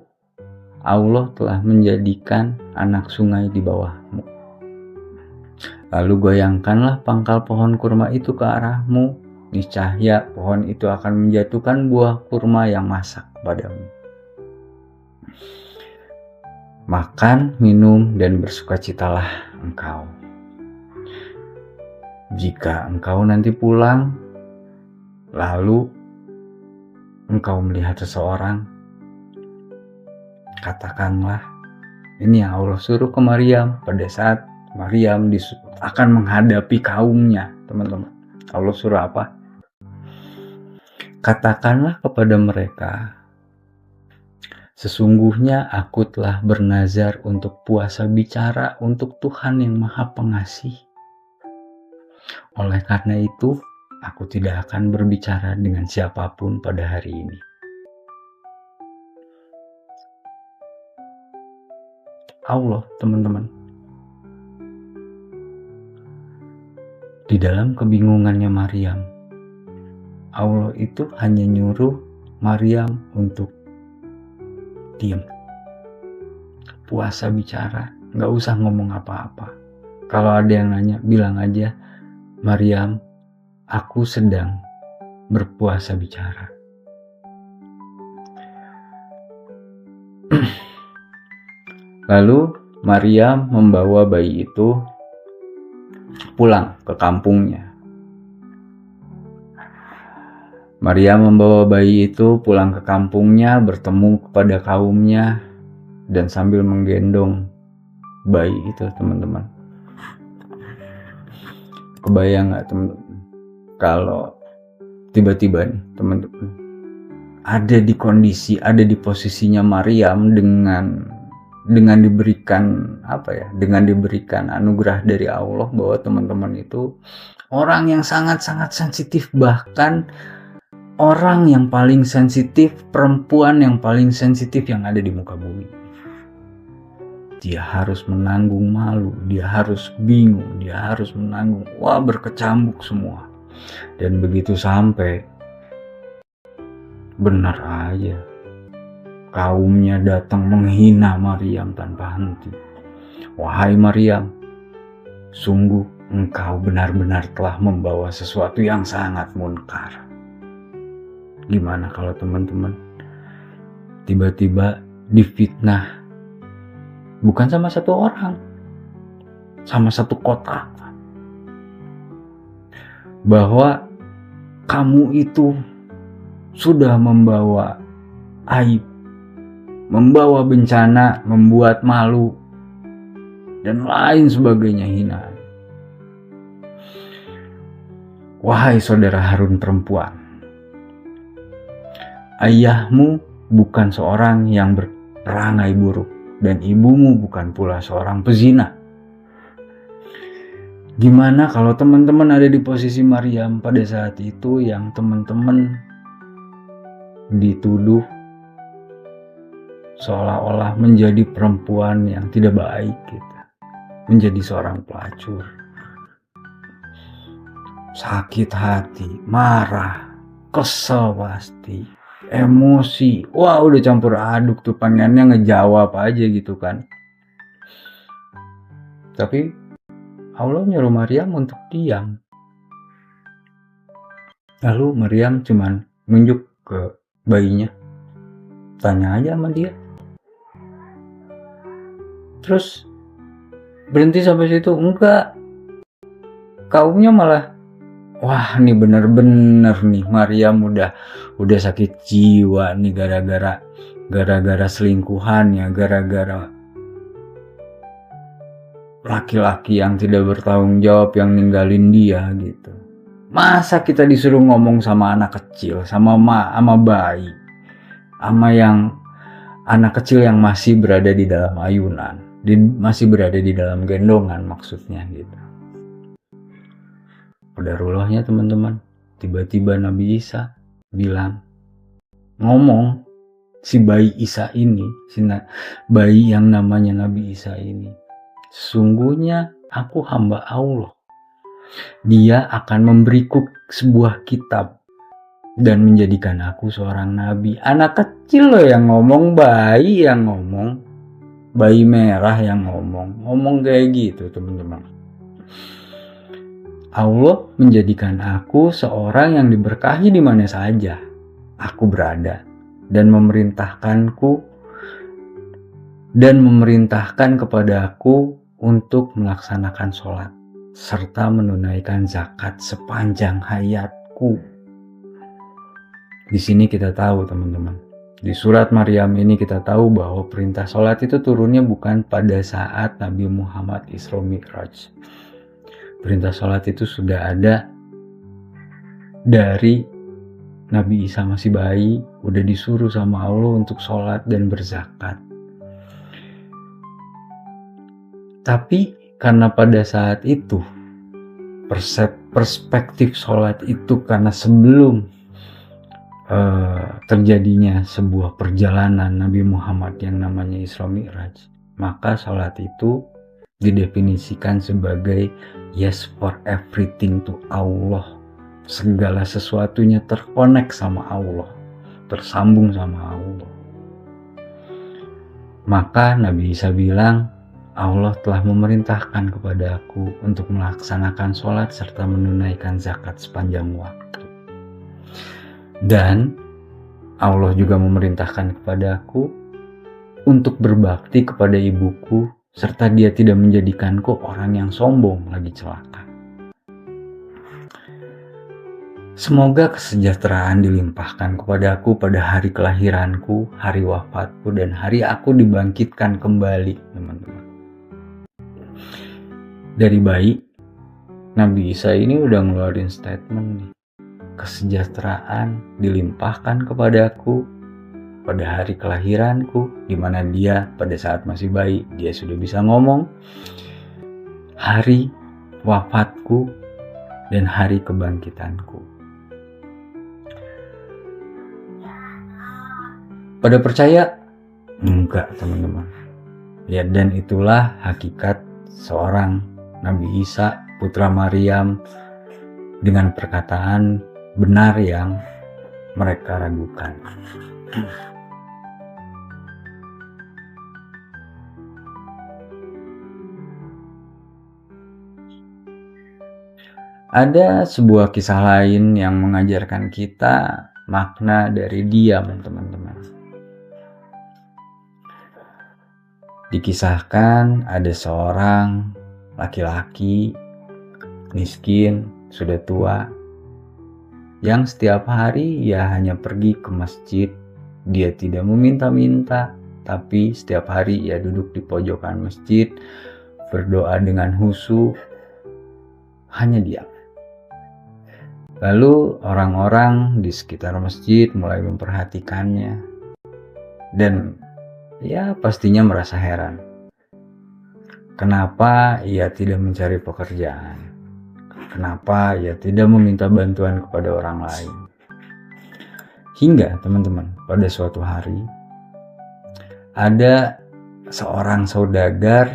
Allah telah menjadikan anak sungai di bawahmu. Lalu goyangkanlah pangkal pohon kurma itu ke arahmu. Niscaya pohon itu akan menjatuhkan buah kurma yang masak padamu. Makan, minum, dan bersukacitalah engkau. Jika engkau nanti pulang, lalu engkau melihat seseorang, katakanlah, ini yang Allah suruh ke Maryam pada saat Maryam akan menghadapi kaumnya, teman-teman. Allah suruh apa? Katakanlah kepada mereka, sesungguhnya aku telah bernazar untuk puasa bicara untuk Tuhan yang Maha Pengasih. Oleh karena itu, aku tidak akan berbicara dengan siapapun pada hari ini. Allah, teman-teman. Di dalam kebingungannya Maryam, Allah itu hanya nyuruh Maryam untuk diam, puasa bicara, gak usah ngomong apa-apa. Kalau ada yang nanya, bilang aja, Maryam, aku sedang berpuasa bicara. Lalu Maryam membawa bayi itu pulang ke kampungnya. Maryam membawa bayi itu pulang ke kampungnya, bertemu kepada kaumnya, dan sambil menggendong bayi itu, teman-teman. Kebayang gak, teman-teman, kalau tiba-tiba nih, teman-teman, ada di kondisi, ada di posisinya Maryam dengan diberikan dengan diberikan anugerah dari Allah bahwa teman-teman itu orang yang sangat-sangat sensitif, bahkan orang yang paling sensitif, perempuan yang paling sensitif yang ada di muka bumi. Dia harus menanggung malu, dia harus bingung, dia harus menanggung, berkecambuk semua. Dan begitu sampai, benar aja, kaumnya datang menghina Maryam tanpa henti. Wahai Maryam, sungguh engkau benar-benar telah membawa sesuatu yang sangat munkar. Gimana kalau teman-teman tiba-tiba difitnah, bukan sama satu orang, sama satu kota, bahwa kamu itu sudah membawa aib, membawa bencana, membuat malu, dan lain sebagainya hinaan. Wahai saudara Harun perempuan, ayahmu bukan seorang yang berperangai buruk, dan ibumu bukan pula seorang pezina. Gimana kalau teman-teman ada di posisi Maryam pada saat itu, yang teman-teman dituduh seolah-olah menjadi perempuan yang tidak baik gitu, menjadi seorang pelacur. Sakit hati, marah, kesel pasti, emosi, udah campur aduk tuh, pengennya ngejawab aja gitu kan. Tapi Allah nyuruh Maryam untuk diam. Lalu Maryam cuman nunjuk ke bayinya, tanya aja sama dia. Terus berhenti sampai situ? Enggak. Kaumnya malah, nih bener-bener nih Maryam udah sakit jiwa nih gara-gara selingkuhannya, gara-gara laki-laki yang tidak bertanggung jawab yang ninggalin dia gitu. Masa kita disuruh ngomong sama anak kecil, sama bayi, sama yang anak kecil yang masih berada di dalam ayunan, masih berada di dalam gendongan maksudnya gitu. Qadarulahnya teman-teman, tiba-tiba Nabi Isa bilang, ngomong, si bayi Isa ini, bayi yang namanya Nabi Isa ini, sesungguhnya aku hamba Allah. Dia akan memberiku sebuah kitab dan menjadikan aku seorang nabi. Anak kecil loh yang ngomong, bayi yang ngomong, bayi merah yang ngomong kayak gitu teman-teman. Allah menjadikan aku seorang yang diberkahi di mana saja aku berada, dan memerintahkan kepadaku untuk melaksanakan sholat serta menunaikan zakat sepanjang hayatku. Di sini kita tahu teman-teman, di surat Maryam ini kita tahu bahwa perintah sholat itu turunnya bukan pada saat Nabi Muhammad Isra Mi'raj. Perintah sholat itu sudah ada dari Nabi Isa masih bayi, udah disuruh sama Allah untuk sholat dan berzakat. Tapi karena pada saat itu perspektif sholat itu, karena sebelum terjadinya sebuah perjalanan Nabi Muhammad yang namanya Isra Mi'raj, maka sholat itu didefinisikan sebagai yes for everything to Allah. Segala sesuatunya terkonek sama Allah, tersambung sama Allah. Maka Nabi Isa bilang, Allah telah memerintahkan kepada aku untuk melaksanakan sholat serta menunaikan zakat sepanjang waktu. Dan Allah juga memerintahkan kepada aku untuk berbakti kepada ibuku, serta dia tidak menjadikanku orang yang sombong lagi celaka. Semoga kesejahteraan dilimpahkan kepadaku pada hari kelahiranku, hari wafatku, dan hari aku dibangkitkan kembali, teman-teman. Dari bayi, Nabi Isa ini udah ngeluarin statement nih. Kesejahteraan dilimpahkan kepadaku pada hari kelahiranku, di mana dia pada saat masih bayi, dia sudah bisa ngomong. Hari wafatku dan hari kebangkitanku. Pada percaya? Enggak, teman-teman. Ya, dan itulah hakikat seorang Nabi Isa, putra Maryam, dengan perkataan benar yang mereka ragukan. Ada sebuah kisah lain yang mengajarkan kita makna dari diam, teman-teman. Dikisahkan ada seorang laki-laki miskin, sudah tua, yang setiap hari ia hanya pergi ke masjid. Dia tidak meminta-minta, tapi setiap hari ia duduk di pojokan masjid, berdoa dengan khusyuk, hanya diam. Lalu orang-orang di sekitar masjid mulai memperhatikannya, dan ya pastinya merasa heran. Kenapa ia tidak mencari pekerjaan? Kenapa ia tidak meminta bantuan kepada orang lain? Hingga teman-teman, pada suatu hari ada seorang saudagar,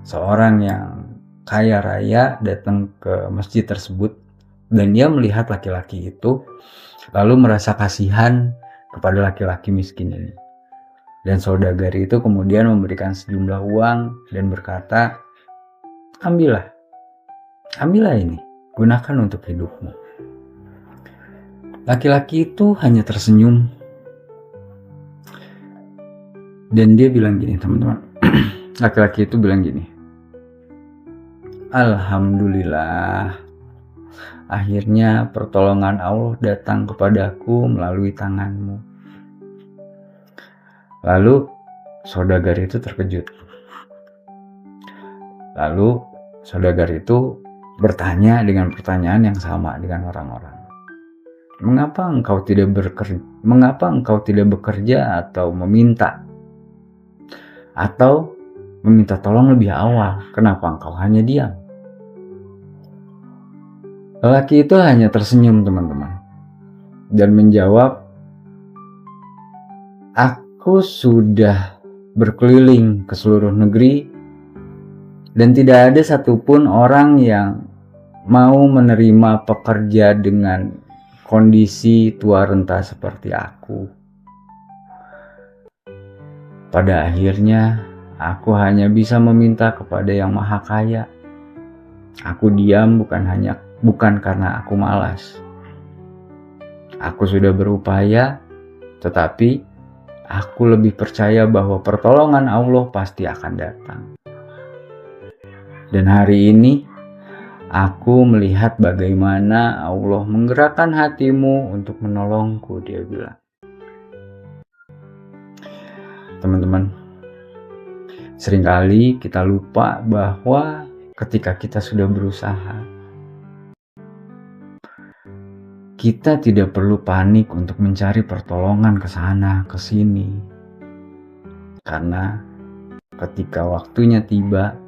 seorang yang kaya raya datang ke masjid tersebut, dan dia melihat laki-laki itu lalu merasa kasihan kepada laki-laki miskin ini. Dan saudagar itu kemudian memberikan sejumlah uang dan berkata, ambillah ini, gunakan untuk hidupmu. Laki-laki itu hanya tersenyum. Dan dia bilang gini, teman-teman. Laki-laki itu bilang gini, Alhamdulillah, akhirnya pertolongan Allah datang kepadaku melalui tanganmu. Lalu saudagar itu terkejut. Lalu saudagar itu bertanya dengan pertanyaan yang sama dengan orang-orang. Mengapa engkau tidak bekerja atau meminta? Atau meminta tolong lebih awal? Kenapa engkau hanya diam? Lelaki itu hanya tersenyum, teman-teman, dan menjawab, aku sudah berkeliling ke seluruh negeri dan tidak ada satupun orang yang mau menerima pekerja dengan kondisi tua renta seperti aku. Pada akhirnya, aku hanya bisa meminta kepada Yang Maha Kaya. Aku diam bukan karena aku malas. Aku sudah berupaya, tetapi aku lebih percaya bahwa pertolongan Allah pasti akan datang. Dan hari ini, aku melihat bagaimana Allah menggerakkan hatimu untuk menolongku, dia bilang. Teman-teman, seringkali kita lupa bahwa ketika kita sudah berusaha, kita tidak perlu panik untuk mencari pertolongan ke sana, ke sini. Karena ketika waktunya tiba,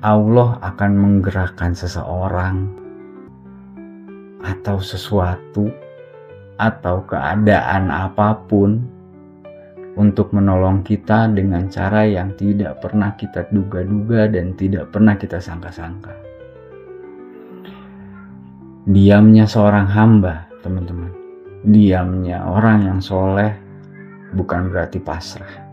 Allah akan menggerakkan seseorang atau sesuatu atau keadaan apapun untuk menolong kita dengan cara yang tidak pernah kita duga-duga dan tidak pernah kita sangka-sangka. Diamnya seorang hamba, teman-teman, diamnya orang yang soleh bukan berarti pasrah,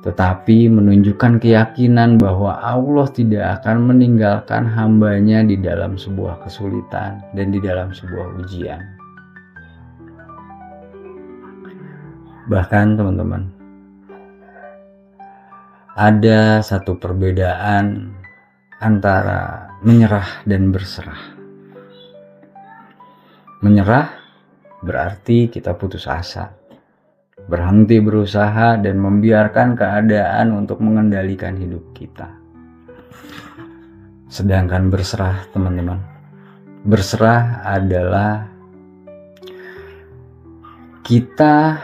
tetapi menunjukkan keyakinan bahwa Allah tidak akan meninggalkan hambanya di dalam sebuah kesulitan dan di dalam sebuah ujian. Bahkan teman-teman, ada satu perbedaan antara menyerah dan berserah. Menyerah berarti kita putus asa, berhenti berusaha dan membiarkan keadaan untuk mengendalikan hidup kita. Sedangkan berserah, teman-teman, berserah adalah kita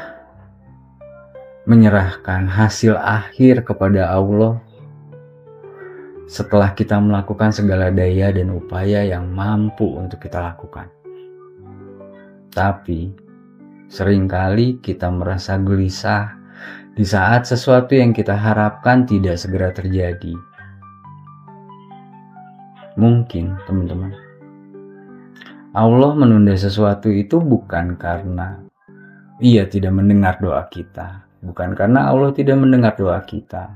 menyerahkan hasil akhir kepada Allah setelah kita melakukan segala daya dan upaya yang mampu untuk kita lakukan. Tapi seringkali kita merasa gelisah di saat sesuatu yang kita harapkan tidak segera terjadi. Mungkin, teman-teman, Allah menunda sesuatu itu bukan karena Ia tidak mendengar doa kita, bukan karena Allah tidak mendengar doa kita,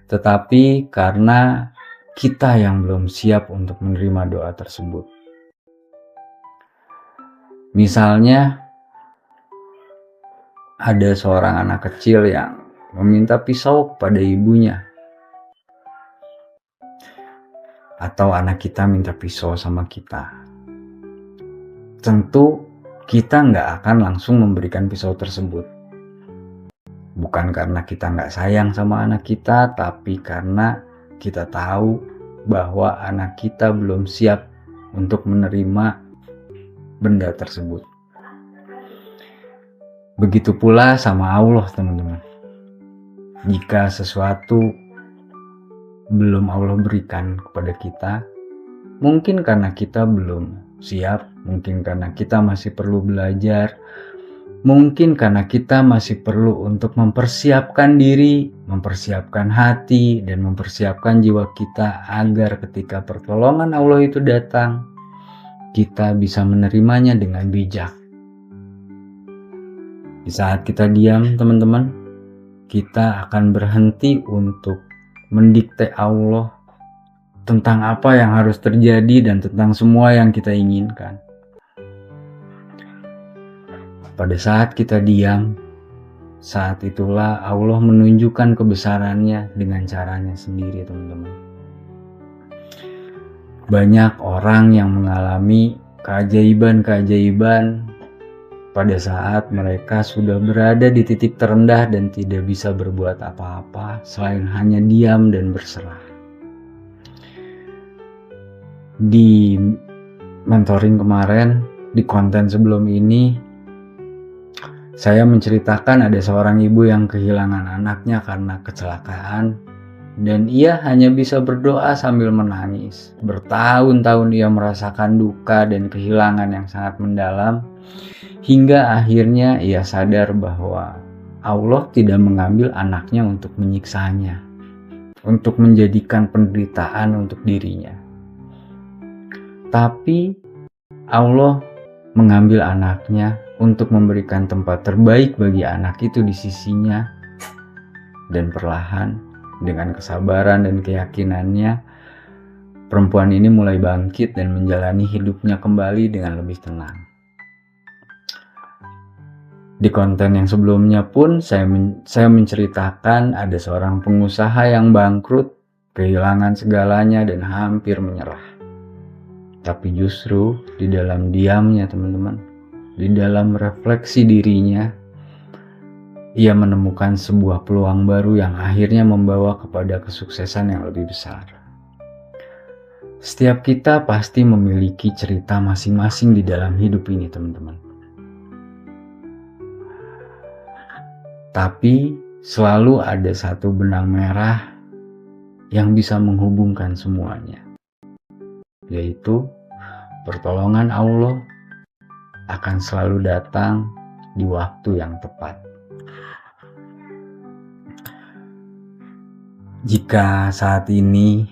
tetapi karena kita yang belum siap untuk menerima doa tersebut. Misalnya, ada seorang anak kecil yang meminta pisau kepada ibunya, atau anak kita minta pisau sama kita. Tentu kita nggak akan langsung memberikan pisau tersebut. Bukan karena kita nggak sayang sama anak kita, tapi karena kita tahu bahwa anak kita belum siap untuk menerima benda tersebut. Begitu pula sama Allah, teman-teman. Jika sesuatu belum Allah berikan kepada kita, mungkin karena kita belum siap, mungkin karena kita masih perlu belajar, mungkin karena kita masih perlu untuk mempersiapkan diri, mempersiapkan hati, dan mempersiapkan jiwa kita agar ketika pertolongan Allah itu datang, kita bisa menerimanya dengan bijak. Di saat kita diam, teman-teman, kita akan berhenti untuk mendikte Allah tentang apa yang harus terjadi dan tentang semua yang kita inginkan. Pada saat kita diam, saat itulah Allah menunjukkan kebesarannya dengan caranya sendiri, teman-teman. Banyak orang yang mengalami keajaiban-keajaiban pada saat mereka sudah berada di titik terendah dan tidak bisa berbuat apa-apa selain hanya diam dan berserah. Di mentoring kemarin, di konten sebelum ini, saya menceritakan ada seorang ibu yang kehilangan anaknya karena kecelakaan, dan ia hanya bisa berdoa sambil menangis. Bertahun-tahun ia merasakan duka dan kehilangan yang sangat mendalam, hingga akhirnya ia sadar bahwa Allah tidak mengambil anaknya untuk menyiksanya, untuk menjadikan penderitaan untuk dirinya. Tapi Allah mengambil anaknya untuk memberikan tempat terbaik bagi anak itu di sisinya. Dan perlahan, dengan kesabaran dan keyakinannya, perempuan ini mulai bangkit dan menjalani hidupnya kembali dengan lebih tenang. Di konten yang sebelumnya pun saya menceritakan ada seorang pengusaha yang bangkrut, kehilangan segalanya dan hampir menyerah. Tapi justru di dalam diamnya, teman-teman, di dalam refleksi dirinya, ia menemukan sebuah peluang baru yang akhirnya membawa kepada kesuksesan yang lebih besar. Setiap kita pasti memiliki cerita masing-masing di dalam hidup ini, teman-teman. Tapi selalu ada satu benang merah yang bisa menghubungkan semuanya, yaitu pertolongan Allah akan selalu datang di waktu yang tepat. Jika saat ini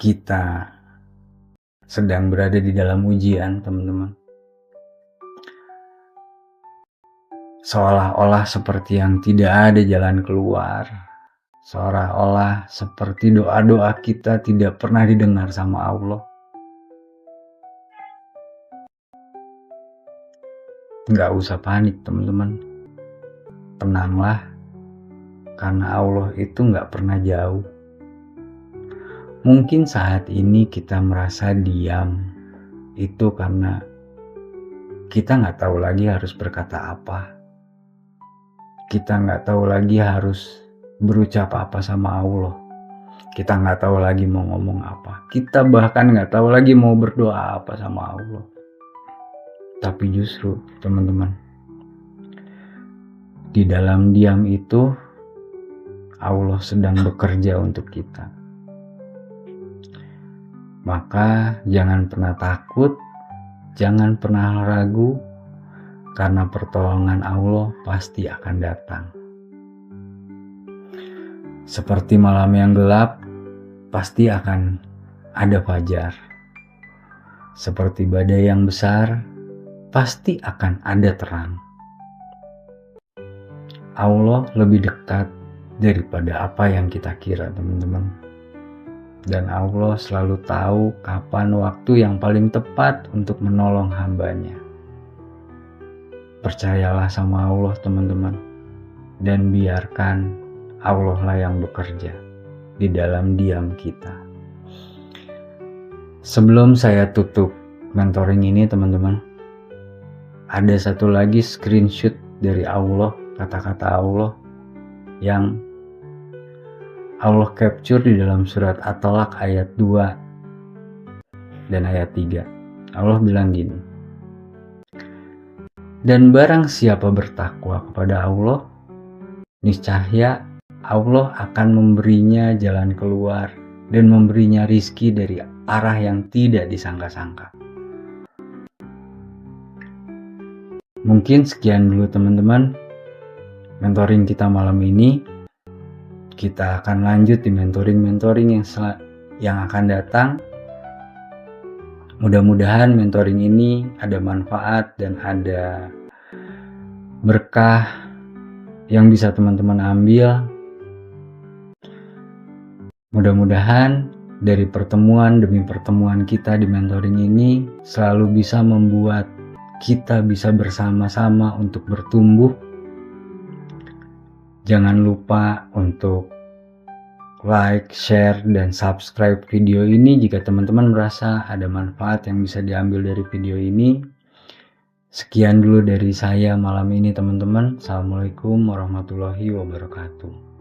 kita sedang berada di dalam ujian, teman-teman, seolah-olah seperti yang tidak ada jalan keluar, seolah-olah seperti doa-doa kita tidak pernah didengar sama Allah. Nggak usah panik, teman-teman. Tenanglah, karena Allah itu nggak pernah jauh. Mungkin saat ini kita merasa diam, itu karena kita nggak tahu lagi harus berkata apa. Kita nggak tahu lagi harus berucap apa sama Allah. Kita nggak tahu lagi mau ngomong apa. Kita bahkan nggak tahu lagi mau berdoa apa sama Allah. Tapi justru, teman-teman, di dalam diam itu Allah sedang bekerja untuk kita. Maka jangan pernah takut, jangan pernah ragu, karena pertolongan Allah pasti akan datang. Seperti malam yang gelap, pasti akan ada fajar. Seperti badai yang besar, pasti akan ada terang. Allah lebih dekat daripada apa yang kita kira, teman-teman. Dan Allah selalu tahu kapan waktu yang paling tepat untuk menolong hambanya. Percayalah sama Allah, teman-teman, dan biarkan Allah lah yang bekerja di dalam diam kita. Sebelum saya tutup mentoring ini, teman-teman, ada satu lagi screenshot dari Allah, kata-kata Allah yang Allah capture di dalam surat At-Talaq ayat 2 dan ayat 3. Allah bilang gini, dan barang siapa bertakwa kepada Allah, niscaya Allah akan memberinya jalan keluar dan memberinya rizki dari arah yang tidak disangka-sangka. Mungkin sekian dulu, teman-teman, mentoring kita malam ini. Kita akan lanjut di mentoring yang akan datang. Mudah-mudahan mentoring ini ada manfaat dan ada berkah yang bisa teman-teman ambil. Mudah-mudahan dari pertemuan demi pertemuan kita di mentoring ini selalu bisa membuat kita bisa bersama-sama untuk bertumbuh. Jangan lupa untuk like, share, dan subscribe video ini jika teman-teman merasa ada manfaat yang bisa diambil dari video ini. Sekian dulu dari saya malam ini, teman-teman. Assalamualaikum warahmatullahi wabarakatuh.